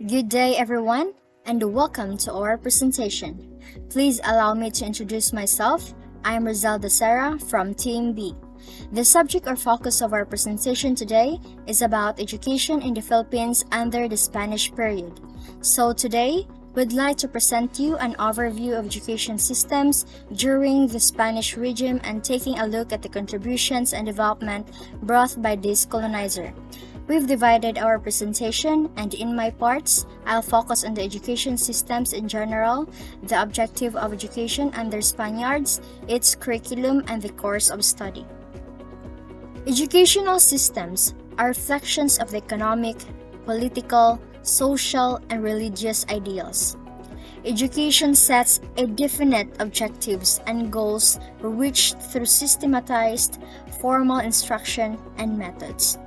Good day, everyone, and welcome to our presentation. Please allow me to introduce myself. I am Rizal Sarah from Team B. The subject or focus of our presentation today is about education in the Philippines under the Spanish period. So today, we'd like to present you an overview of education systems during the Spanish regime and taking a look at the contributions and development brought by this colonizer. We've divided our presentation, and in my parts, I'll focus on the education systems in general, the objective of education under Spaniards, its curriculum, and the course of study. Educational systems are reflections of the economic, political, social, and religious ideals. Education sets a definite objectives and goals reached through systematized, formal instruction and methods.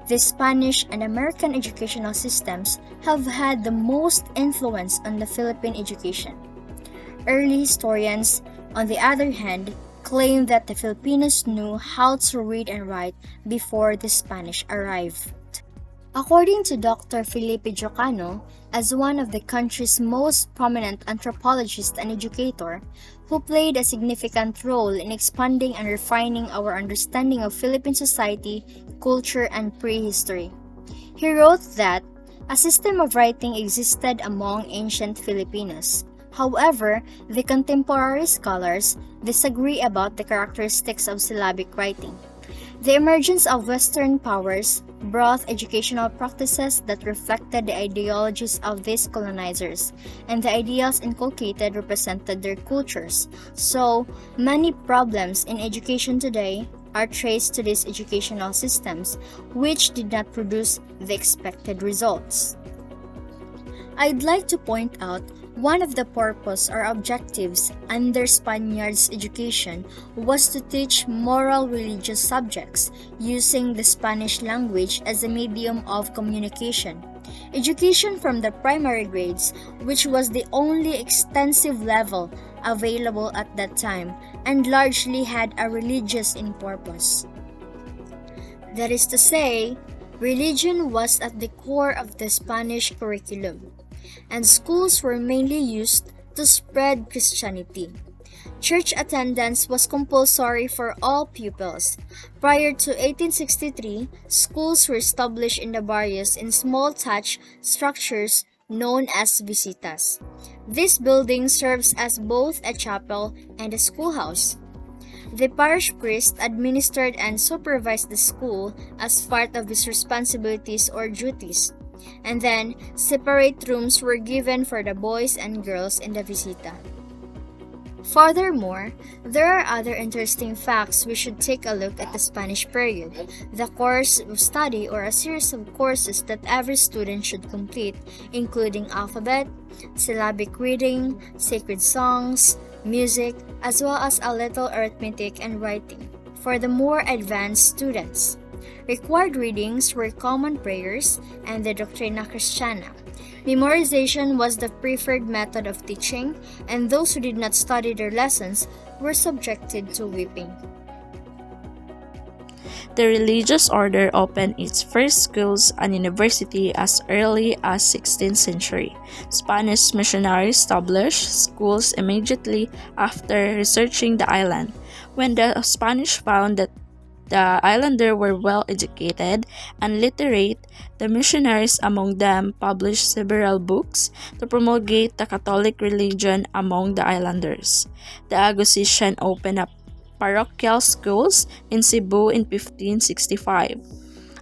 The Spanish and American educational systems have had the most influence on the Philippine education. Early historians, on the other hand, claim that the Filipinos knew how to read and write before the Spanish arrived. According to Dr. Felipe Jocano, as one of the country's most prominent anthropologists and educator, who played a significant role in expanding and refining our understanding of Philippine society, culture, and prehistory. He wrote that a system of writing existed among ancient Filipinos. However, the contemporary scholars disagree about the characteristics of syllabic writing. The emergence of Western powers brought educational practices that reflected the ideologies of these colonizers, and the ideals inculcated represented their cultures. So, many problems in education today are traced to these educational systems, which did not produce the expected results. I'd like to point out one of the purpose or objectives under Spaniards' education was to teach moral religious subjects using the Spanish language as a medium of communication. Education from the primary grades, which was the only extensive level available at that time, and largely had a religious in purpose. That is to say, religion was at the core of the Spanish curriculum, and schools were mainly used to spread Christianity. Church attendance was compulsory for all pupils. Prior to 1863, schools were established in the barrios in small thatched structures known as visitas. This building serves as both a chapel and a schoolhouse. The parish priest administered and supervised the school as part of his responsibilities or duties. And then, separate rooms were given for the boys and girls in the visita. Furthermore, there are other interesting facts we should take a look at the Spanish period. The course of study or a series of courses that every student should complete, including alphabet, syllabic reading, sacred songs, music, as well as a little arithmetic and writing for the more advanced students. Required readings were common prayers and the Doctrina Christiana. Memorization was the preferred method of teaching, and those who did not study their lessons were subjected to whipping. The religious order opened its first schools and university as early as 16th century. Spanish missionaries established schools immediately after researching the island. When the Spanish found that the islanders were well educated and literate, the missionaries among them published several books to promulgate the Catholic religion among the islanders. The Agustian opened up parochial schools in Cebu in 1565,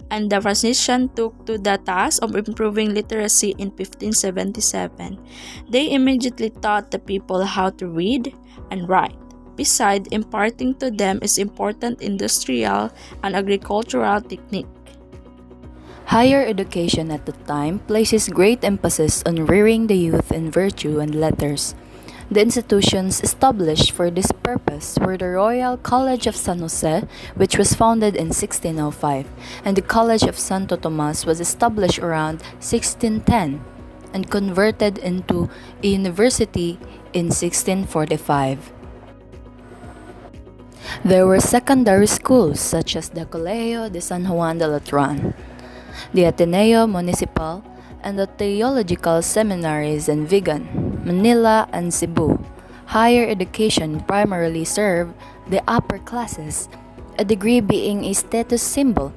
and the Franciscans took to the task of improving literacy in 1577. They immediately taught the people how to read and write. Besides, imparting to them is important industrial and agricultural technique. Higher education at the time places great emphasis on rearing the youth in virtue and letters. The institutions established for this purpose were the Royal College of San Jose, which was founded in 1605, and the College of Santo Tomas was established around 1610 and converted into a university in 1645. There were secondary schools such as the Colegio de San Juan de Latran, the Ateneo Municipal, and the theological seminaries in Vigan, Manila, and Cebu. Higher education primarily served the upper classes, a degree being a status symbol,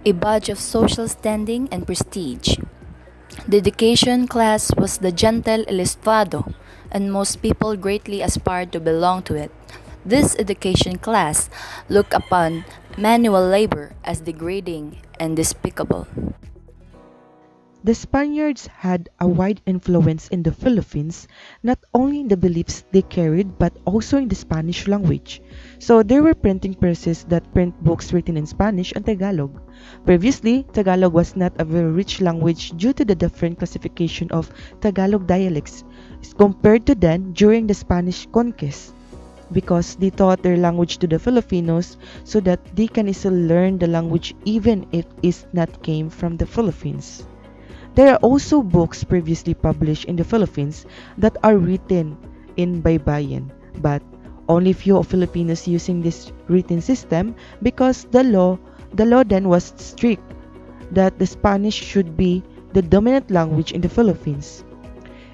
a badge of social standing and prestige. The education class was the gentle ilustrado, and most people greatly aspired to belong to it. This education class looked upon manual labor as degrading and despicable. The Spaniards had a wide influence in the Philippines, not only in the beliefs they carried but also in the Spanish language. So there were printing presses that print books written in Spanish and Tagalog. Previously, Tagalog was not a very rich language due to the different classification of Tagalog dialects compared to then during the Spanish conquest, because they taught their language to the Filipinos so that they can easily learn the language even if it not came from the Philippines. There are also books previously published in the Philippines that are written in Baybayin, but only few of Filipinos using this written system because the law then was strict that the Spanish should be the dominant language in the Philippines.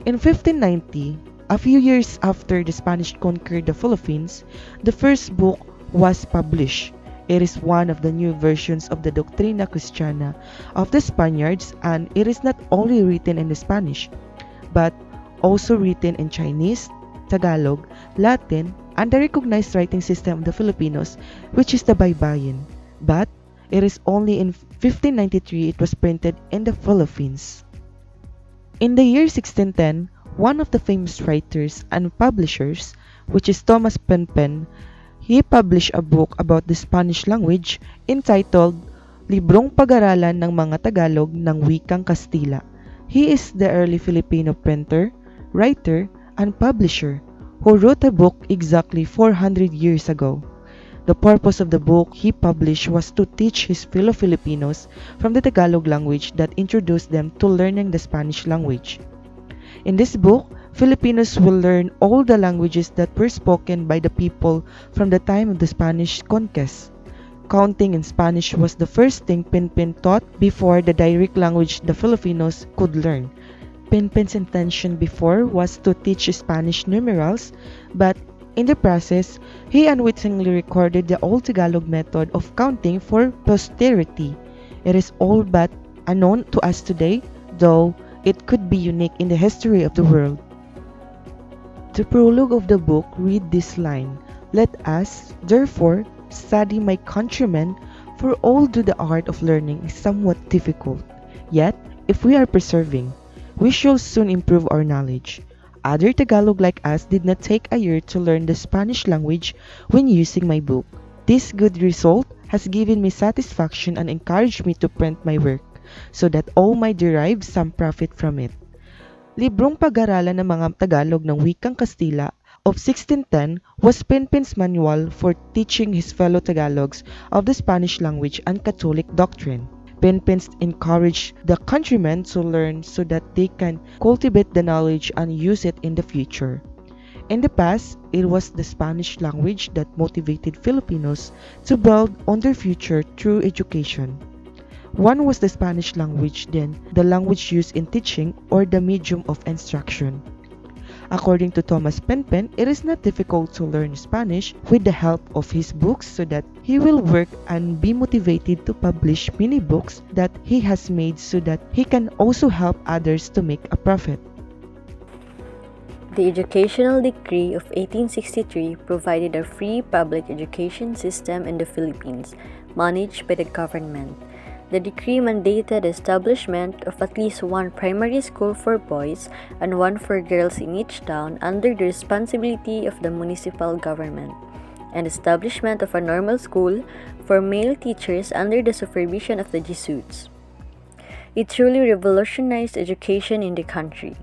In 1590, a few years after the Spanish conquered the Philippines, the first book was published. It is one of the new versions of the Doctrina Christiana of the Spaniards, and it is not only written in the Spanish, but also written in Chinese, Tagalog, Latin, and the recognized writing system of the Filipinos, which is the Baybayin. But it is only in 1593 it was printed in the Philippines. In the year 1610, one of the famous writers and publishers, which is Thomas Penpen, he published a book about the Spanish language entitled Librong Pag-aralan ng mga Tagalog ng Wikang Kastila. He is the early Filipino printer, writer, and publisher who wrote a book exactly 400 years ago. The purpose of the book he published was to teach his fellow Filipinos from the Tagalog language that introduced them to learning the Spanish language. In this book, Filipinos will learn all the languages that were spoken by the people from the time of the Spanish conquest. Counting in Spanish was the first thing Pinpin taught before the direct language the Filipinos could learn. Pinpin's intention before was to teach Spanish numerals, but in the process, he unwittingly recorded the old Tagalog method of counting for posterity. It is all but unknown to us today, though it could be unique in the history of the world. The prologue of the book read this line, "Let us, therefore, study, my countrymen, for although the art of learning is somewhat difficult, yet, if we are persevering, we shall soon improve our knowledge." Other Tagalog like us did not take a year to learn the Spanish language when using my book. This good result has given me satisfaction and encouraged me to print my work, so that all might derive some profit from it. Librong Pag-aralan ng mga Tagalog ng Wikang Kastila of 1610 was Pinpin's manual for teaching his fellow Tagalogs of the Spanish language and Catholic doctrine. Pinpin encouraged the countrymen to learn so that they can cultivate the knowledge and use it in the future. In the past, it was the Spanish language that motivated Filipinos to build on their future through education. One was the Spanish language, then the language used in teaching or the medium of instruction. According to Thomas Penpen, it is not difficult to learn Spanish with the help of his books so that he will work and be motivated to publish many books that he has made so that he can also help others to make a profit. The Educational Decree of 1863 provided a free public education system in the Philippines, managed by the government. The decree mandated the establishment of at least one primary school for boys and one for girls in each town under the responsibility of the municipal government, and establishment of a normal school for male teachers under the supervision of the Jesuits. It truly revolutionized education in the country,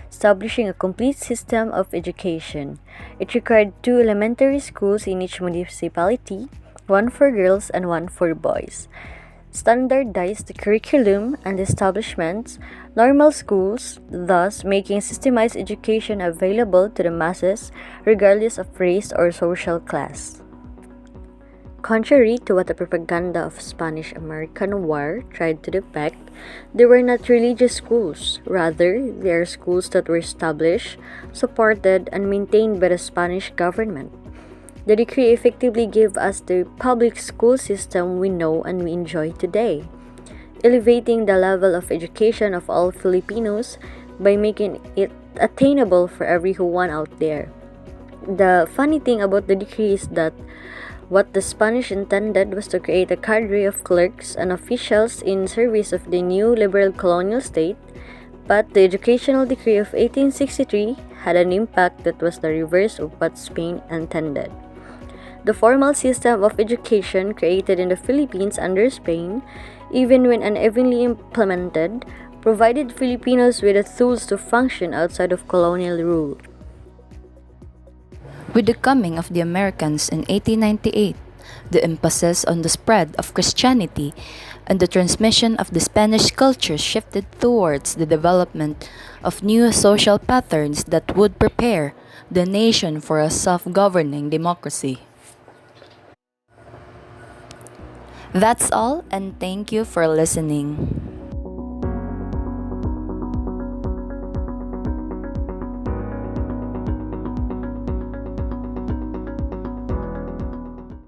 establishing a complete system of education. It required 2 elementary schools in each municipality, one for girls and one for boys. Standardized the curriculum and establishments, normal schools, thus making systemized education available to the masses regardless of race or social class. Contrary to what the propaganda of Spanish-American War tried to depict, they were not religious schools. Rather, they are schools that were established, supported, and maintained by the Spanish government. The decree effectively gave us the public school system we know and we enjoy today, elevating the level of education of all Filipinos by making it attainable for everyone out there. The funny thing about the decree is that what the Spanish intended was to create a cadre of clerks and officials in service of the new liberal colonial state, but the educational decree of 1863 had an impact that was the reverse of what Spain intended. The formal system of education created in the Philippines under Spain, even when unevenly implemented, provided Filipinos with the tools to function outside of colonial rule. With the coming of the Americans in 1898, the emphasis on the spread of Christianity and the transmission of the Spanish culture shifted towards the development of new social patterns that would prepare the nation for a self-governing democracy. That's all, and thank you for listening.